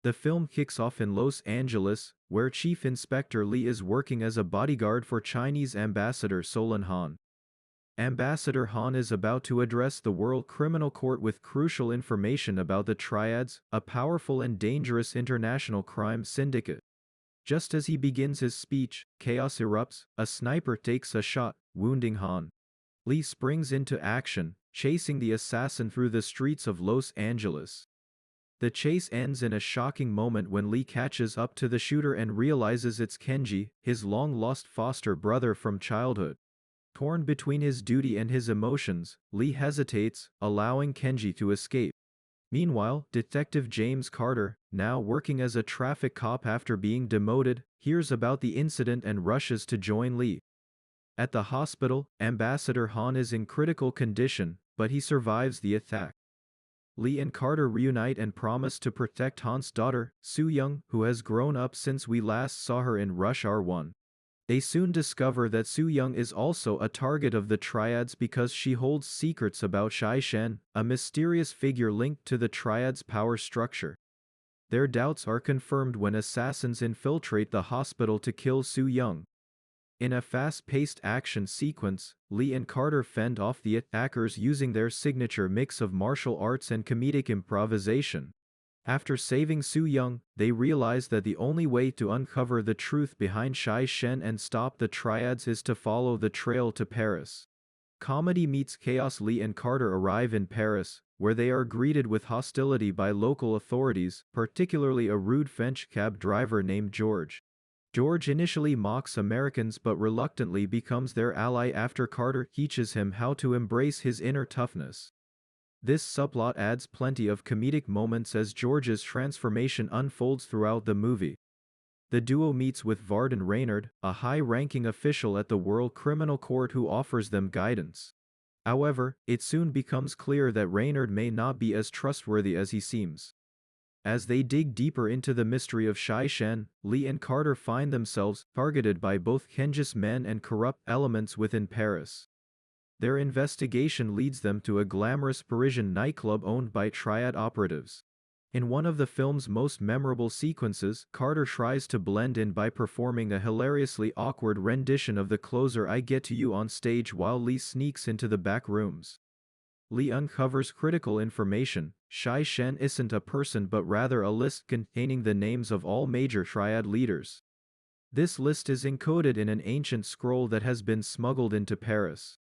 The film kicks off in Los Angeles, where Chief Inspector Lee is working as a bodyguard for Chinese Ambassador Solon Han. Ambassador Han is about to address the World Criminal Court with crucial information about the Triads, a powerful and dangerous international crime syndicate. Just as he begins his speech, chaos erupts, a sniper takes a shot, wounding Han. Lee springs into action, chasing the assassin through the streets of Los Angeles. The chase ends in a shocking moment when Lee catches up to the shooter and realizes it's Kenji, his long-lost foster brother from childhood. Torn between his duty and his emotions, Lee hesitates, allowing Kenji to escape. Meanwhile, Detective James Carter, now working as a traffic cop after being demoted, hears about the incident and rushes to join Lee. At the hospital, Ambassador Han is in critical condition, but he survives the attack. Lee and Carter reunite and promise to protect Han's daughter, Soo-young, who has grown up since we last saw her in Rush Hour 1. They soon discover that Soo-young is also a target of the Triads because she holds secrets about Shai Shen, a mysterious figure linked to the Triads' power structure. Their doubts are confirmed when assassins infiltrate the hospital to kill Soo-young. In a fast-paced action sequence, Lee and Carter fend off the attackers using their signature mix of martial arts and comedic improvisation. After saving Soo-young, they realize that the only way to uncover the truth behind Shai Shen and stop the Triads is to follow the trail to Paris. Comedy meets chaos. Lee and Carter arrive in Paris, where they are greeted with hostility by local authorities, particularly a rude French cab driver named George. George initially mocks Americans but reluctantly becomes their ally after Carter teaches him how to embrace his inner toughness. This subplot adds plenty of comedic moments as George's transformation unfolds throughout the movie. The duo meets with Varden Reynard, a high-ranking official at the World Criminal Court who offers them guidance. However, it soon becomes clear that Reynard may not be as trustworthy as he seems. As they dig deeper into the mystery of Shai Shen, Lee and Carter find themselves targeted by both Kenji's men and corrupt elements within Paris. Their investigation leads them to a glamorous Parisian nightclub owned by Triad operatives. In one of the film's most memorable sequences, Carter tries to blend in by performing a hilariously awkward rendition of The Closer I Get to You on stage while Lee sneaks into the back rooms. Lee uncovers critical information. Shai Shen isn't a person but rather a list containing the names of all major Triad leaders. This list is encoded in an ancient scroll that has been smuggled into Paris.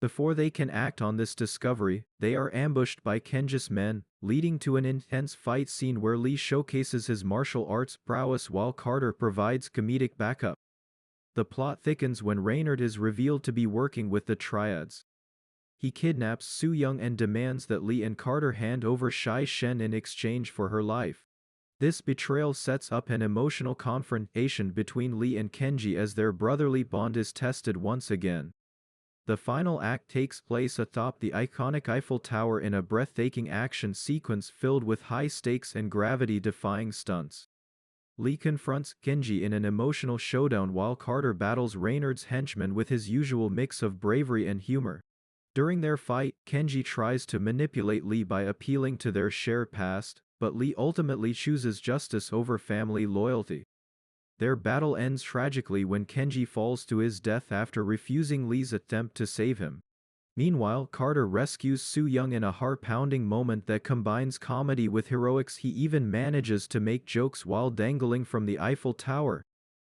Before they can act on this discovery, they are ambushed by Kenji's men, leading to an intense fight scene where Lee showcases his martial arts prowess while Carter provides comedic backup. The plot thickens when Reynard is revealed to be working with the Triads. He kidnaps Soo-young and demands that Lee and Carter hand over Shai Shen in exchange for her life. This betrayal sets up an emotional confrontation between Lee and Kenji as their brotherly bond is tested once again. The final act takes place atop the iconic Eiffel Tower in a breathtaking action sequence filled with high stakes and gravity-defying stunts. Lee confronts Kenji in an emotional showdown while Carter battles Reynard's henchmen with his usual mix of bravery and humor. During their fight, Kenji tries to manipulate Lee by appealing to their shared past, but Lee ultimately chooses justice over family loyalty. Their battle ends tragically when Kenji falls to his death after refusing Lee's attempt to save him. Meanwhile, Carter rescues Soo-young in a heart-pounding moment that combines comedy with heroics. He even manages to make jokes while dangling from the Eiffel Tower.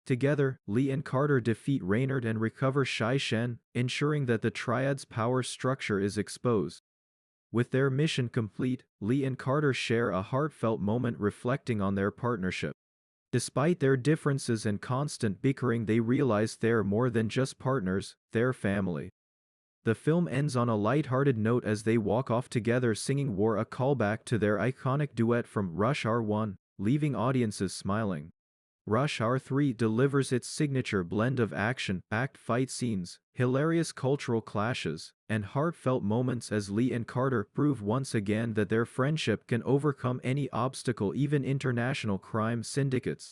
Together, Lee and Carter defeat Reynard and recover Shai Shen, ensuring that the Triad's power structure is exposed. With their mission complete, Lee and Carter share a heartfelt moment reflecting on their partnership. Despite their differences and constant bickering, they realize they're more than just partners, they're family. The film ends on a light-hearted note as they walk off together singing War, a callback to their iconic duet from Rush Hour 1, leaving audiences smiling. Rush Hour 3 delivers its signature blend of action-packed fight scenes, hilarious cultural clashes, and heartfelt moments as Lee and Carter prove once again that their friendship can overcome any obstacle, even international crime syndicates.